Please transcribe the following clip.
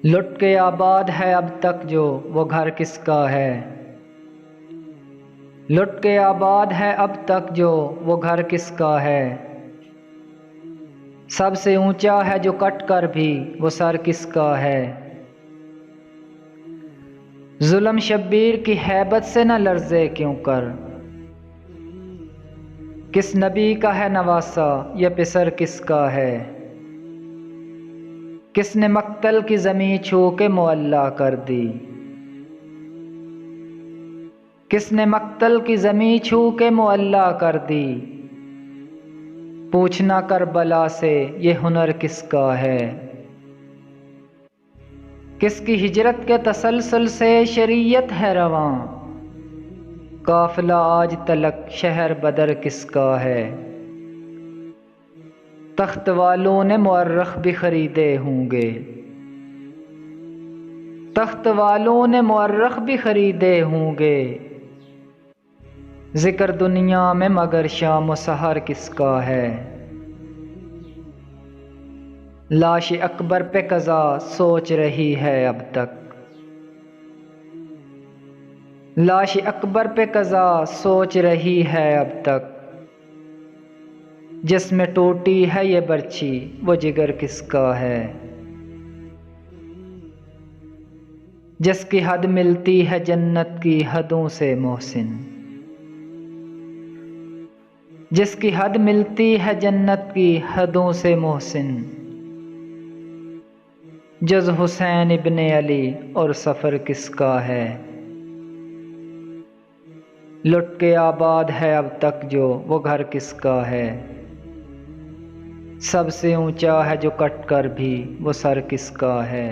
لٹ کے آباد ہے اب تک جو وہ گھر کس کا ہے؟ لٹ کے آباد ہے اب تک جو وہ گھر کس کا ہے؟ سب سے اونچا ہے جو کٹ کر بھی وہ سر کس کا ہے؟ ظلم شبیر کی ہیبت سے نہ لرزے کیوں کر؟ کس نبی کا ہے نواسا یہ پسر کس کا ہے؟ کس نے مقتل کی زمیں چھو کے معلّٰ کر دی؟ کس نے مقتل کی زمیں چھو کے معلّٰ کر دی؟ پوچھنا کربلا سے یہ ہنر کس کا ہے؟ کس کی ہجرت کے تسلسل سے شریعت ہے رواں؟ قافلہ آج تلک شہر بدر کس کا ہے؟ تخت والوں نے مورخ بھی خریدے ہوں گے، تخت والوں نے مورخ بھی خریدے ہوں گے، ذکر دنیا میں مگر شام و سحر کس کا ہے؟ لاش اکبر پہ قضا سوچ رہی ہے اب تک، لاش اکبر پہ قضا سوچ رہی ہے اب تک، جس میں ٹوٹی ہے یہ برچھی وہ جگر کس کا ہے؟ جس کی حد ملتی ہے جنت کی حدوں سے محسن، جس کی حد ملتی ہے جنت کی حدوں سے محسن، جز حسین ابن علی اور سفر کس کا ہے؟ لٹ کے آباد ہے اب تک جو وہ گھر کس کا ہے؟ سب سے اونچا ہے جو کٹ کر بھی وہ سر کس کا ہے؟